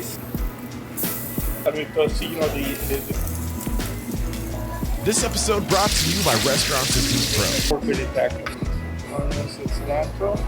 this. Because, This episode brought to you by Restaurant Systems Pro. Rreal Tacos. Onions and cilantro.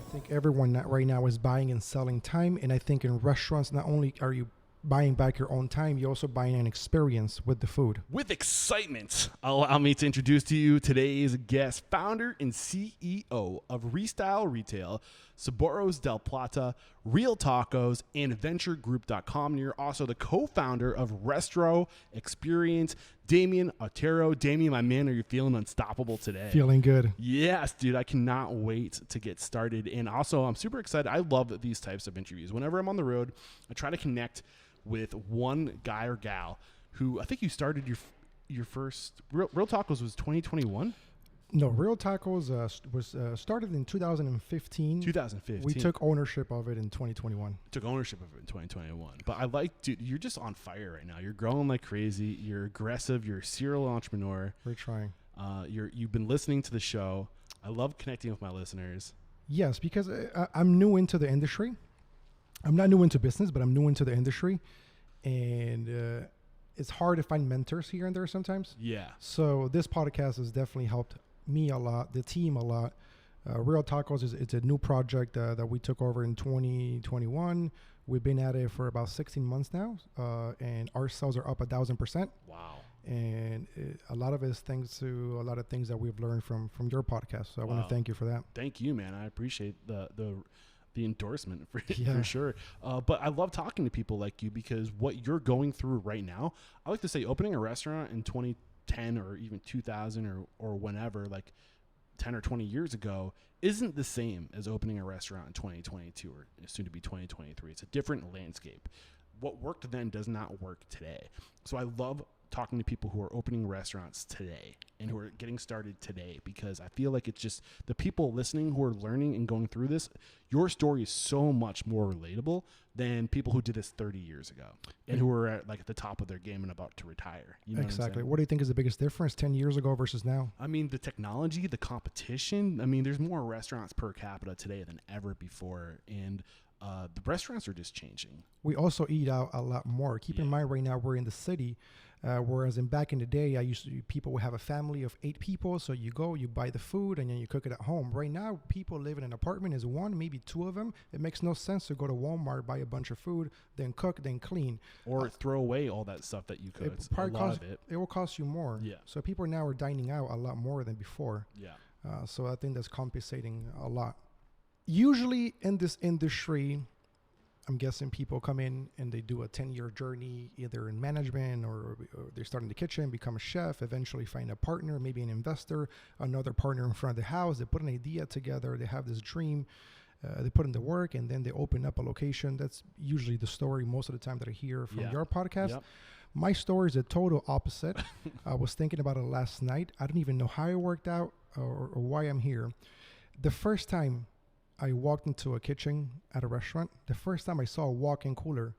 I think everyone right now is buying and selling time, and I think in restaurants, not only are you buying back your own time, you're also buying an experience with the food. With excitement, allow me to introduce to you today's guest, founder and CEO of Restyle Retail, Sabores del Plata, Rreal Tacos, and VentureGroup.com. And you're also the co-founder of Restro Experience, Damián Otero. Damián, my man, are you feeling unstoppable today? Feeling good. Yes, dude. I cannot wait to get started. And also, I'm super excited. I love these types of interviews. Whenever I'm on the road, I try to connect with one guy or gal who, I think you started your first Rreal Tacos was 2021. No, Rreal Tacos was started in 2015. 2015. We took ownership of it in 2021. Took ownership of it in 2021. But I like, dude, you're just on fire right now. You're growing like crazy. You're aggressive. You're a serial entrepreneur. We're trying. You've been listening to the show. I love connecting with my listeners. Yes, because I'm new into the industry. I'm not new into business, but I'm new into the industry, and it's hard to find mentors here and there sometimes. Yeah. So this podcast has definitely helped me a lot, the team a lot. Rreal Tacos it's a new project that we took over in 2021. We've been at it for about 16 months now, and our sales are up 1,000%. Wow. And a lot of it is thanks to a lot of things that we've learned from your podcast. So I want to thank you for that. Thank you, man. I appreciate the endorsement for Yeah. sure. But I love talking to people like you because what you're going through right now, I like to say opening a restaurant in 2010 or even 2000 or whenever, like 10 or 20 years ago, isn't the same as opening a restaurant in 2022 or soon to be 2023. It's a different landscape. What worked then does not work today. So I love talking to people who are opening restaurants today and who are getting started today, because I feel like it's just the people listening who are learning and going through this. Your story is so much more relatable than people who did this 30 years ago and who are at the top of their game and about to retire. You know Exactly. What What do you think is the biggest difference 10 years ago versus now? I mean, the technology, the competition. I mean, there's more restaurants per capita today than ever before. And the restaurants are just changing. We also eat out a lot more. Keep in mind, right now we're in the city, whereas back in the day, people would have a family of 8 people. So you go, you buy the food, and then you cook it at home. Right now, people live in an apartment is 1, maybe 2 of them. It makes no sense to go to Walmart, buy a bunch of food, then cook, then clean, or throw away all that stuff that you could. It will cost you more. Yeah. So people now are dining out a lot more than before. Yeah. So I think that's compensating a lot. Usually in this industry, I'm guessing people come in and they do a 10-year journey, either in management or they start in the kitchen, become a chef, eventually find a partner, maybe an investor, another partner in front of the house. They put an idea together. They have this dream. They put in the work, and then they open up a location. That's usually the story most of the time that I hear from your podcast. Yep. My story is the total opposite. I was thinking about it last night. I don't even know how it worked out or why I'm here. The first time I walked into a kitchen at a restaurant, the first time I saw a walk-in cooler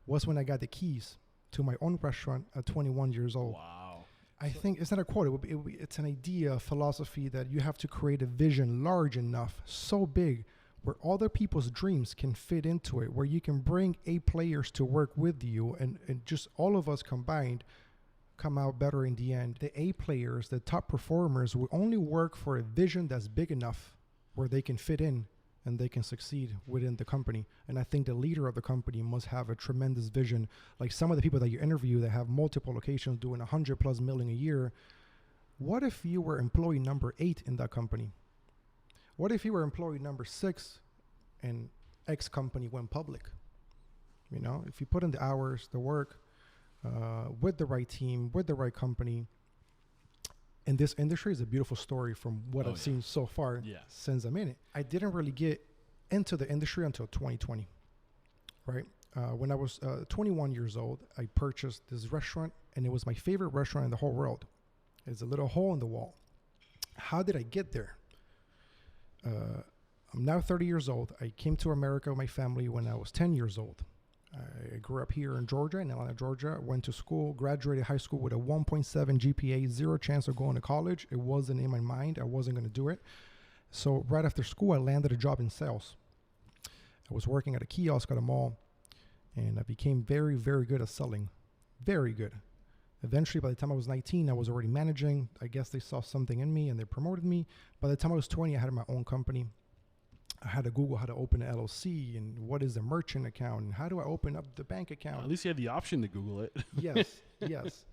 was when I got the keys to my own restaurant at 21 years old. Wow. I think it's not a quote. It's an idea, a philosophy that you have to create a vision large enough, so big, where other people's dreams can fit into it, where you can bring A players to work with you, and just all of us combined come out better in the end. The A players, the top performers, will only work for a vision that's big enough where they can fit in and they can succeed within the company. And I think the leader of the company must have a tremendous vision. Like some of the people that you interview that have multiple locations doing $100+ million a year. What if you were employee number 8 in that company? What if you were employee number 6 and X company went public? You know, if you put in the hours, the work, with the right team, with the right company. And this industry is a beautiful story from what I've seen so far since I'm in it. I didn't really get into the industry until 2020, right? When I was 21 years old, I purchased this restaurant, and it was my favorite restaurant in the whole world. It's a little hole in the wall. How did I get there? I'm now 30 years old. I came to America with my family when I was 10 years old. I grew up here in Georgia, in Atlanta, Georgia. Went to school, graduated high school with a 1.7 GPA, zero chance of going to college. It wasn't in my mind. I wasn't going to do it. So right after school, I landed a job in sales. I was working at a kiosk at a mall, and I became very, very good at selling. Very good. Eventually, by the time I was 19, I was already managing. I guess they saw something in me and they promoted me. By the time I was 20, I had my own company. I had to Google how to open an LLC and what is a merchant account and how do I open up the bank account. At least you had the option to Google it. Yes, yes.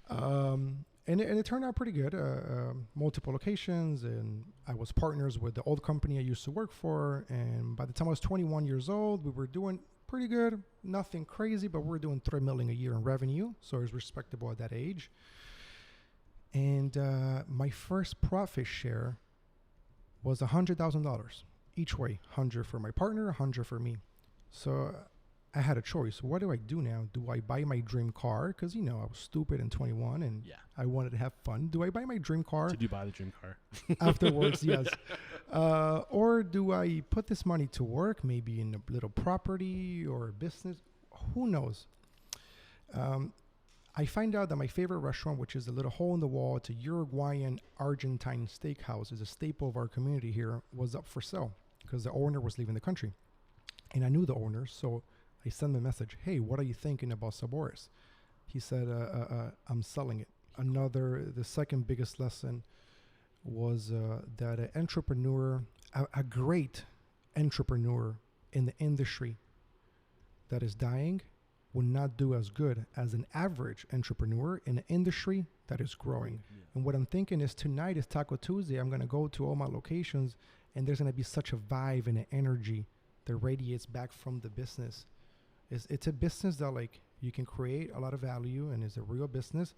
And it turned out pretty good. Multiple locations, and I was partners with the old company I used to work for. And by the time I was 21 years old, we were doing pretty good. Nothing crazy, but we're doing $3 million a year in revenue. So it was respectable at that age. And my first profit share was $100,000 each way. 100 for my partner, 100 for me. So I had a choice. What do I do now? Do I buy my dream car? Because, you know, I was stupid in 21 and I wanted to have fun. Do I buy my dream car? Did you buy the dream car? Afterwards, yes. Or do I put this money to work, maybe in a little property or business? Who knows? I find out that my favorite restaurant, which is a little hole in the wall, it's a Uruguayan Argentine steakhouse, is a staple of our community here, was up for sale because the owner was leaving the country. And I knew the owner, so I sent him a message. Hey, what are you thinking about Sabores? He said, I'm selling it. The second biggest lesson was that an entrepreneur, a great entrepreneur in the industry that is dying would not do as good as an average entrepreneur in an industry that is growing. Yeah. And what I'm thinking is tonight is Taco Tuesday. I'm going to go to all my locations and there's going to be such a vibe and an energy that radiates back from the business. It's a business that like you can create a lot of value and it's a real business,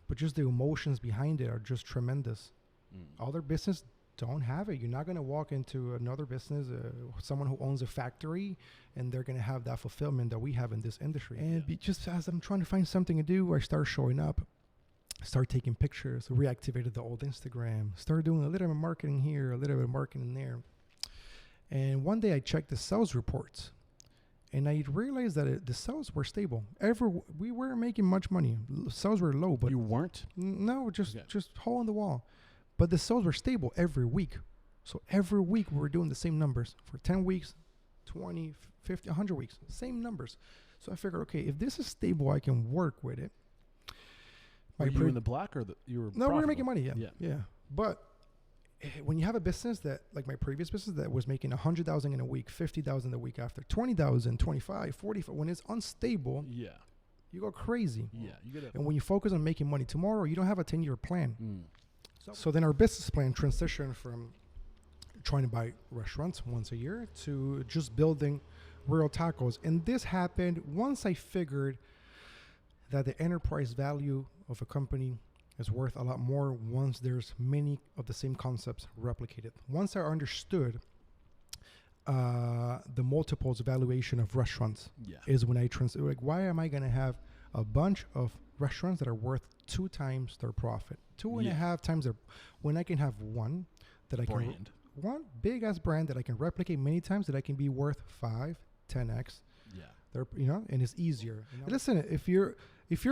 but just the emotions behind it are just tremendous. Other business don't have it. You're not going to walk into another business, someone who owns a factory, and they're going to have that fulfillment that we have in this industry. And just as I'm trying to find something to do, I start showing up, start taking pictures, reactivated the old Instagram, start doing a little bit of marketing here, a little bit of marketing there. And one day I checked the sales reports, and I realized that the sales were stable. We weren't making much money. Sales were low, but you weren't? No, just hole in the wall. But the sales were stable every week. So every week we were doing the same numbers for 10 weeks, 20, 50, 100 weeks, same numbers. So I figured, okay, if this is stable, I can work with it. Were you in the black or you were No, profitable? we were making money, yeah. But when you have a business that, like my previous business, that was making 100,000 in a week, 50,000 a week after, 20,000, 25, 40, when it's unstable, you go crazy. Yeah, and when you focus on making money tomorrow, you don't have a 10-year plan. So then our business plan transitioned from trying to buy restaurants once a year to just building Rreal Tacos. And this happened once I figured that the enterprise value of a company is worth a lot more once there's many of the same concepts replicated. Once I understood the multiples valuation of restaurants is when I like, why am I going to have a bunch of restaurants that are worth 2 times their profit, 2.5 times their, when I can have one that I can, one big ass brand that I can replicate many times that I can be worth 5, 10x. They're, and it's easier. Listen, if you're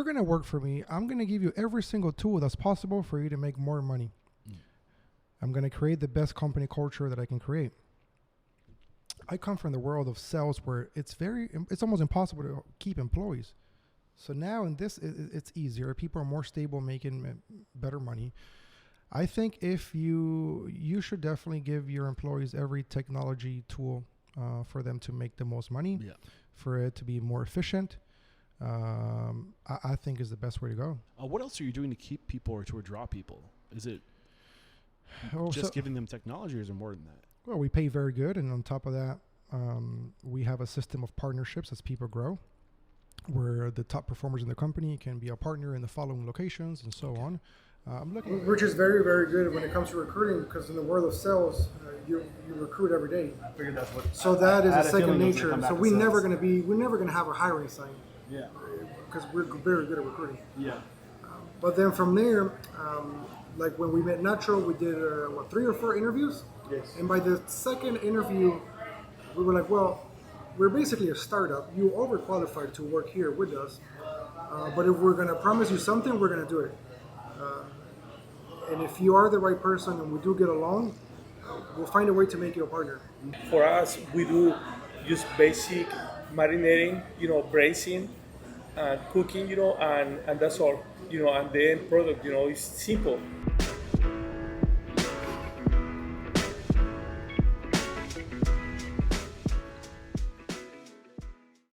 going to work for me, I'm going to give you every single tool that's possible for you to make more money. I'm going to create the best company culture that I can create. I come from the world of sales where it's almost impossible to keep employees. So now in this, it's easier. People are more stable, making better money. I think if you should definitely give your employees every technology tool for them to make the most money, for it to be more efficient. I think is the best way to go. What else are you doing to keep people or to draw people? Is it just giving them technology, or is it more than that? Well, we pay very good, and on top of that, we have a system of partnerships as people grow, where the top performers in the company can be a partner in the following locations and so on. Which is very, very good when it comes to recruiting, because in the world of sales, you recruit every day. I figured that's what. So that is a second nature. So we're never going to have a hiring sign. Yeah. Because we're very good at recruiting. Yeah. But then from there, like when we met Nacho, we did 3 or 4 interviews. Yes. And by the second interview, we were like, well, we're basically a startup. You overqualified to work here with us, but if we're gonna promise you something, we're gonna do it. And if you are the right person and we do get along, we'll find a way to make you a partner. For us, we do just basic marinating, braising, and cooking, and that's all, and the end product, is simple.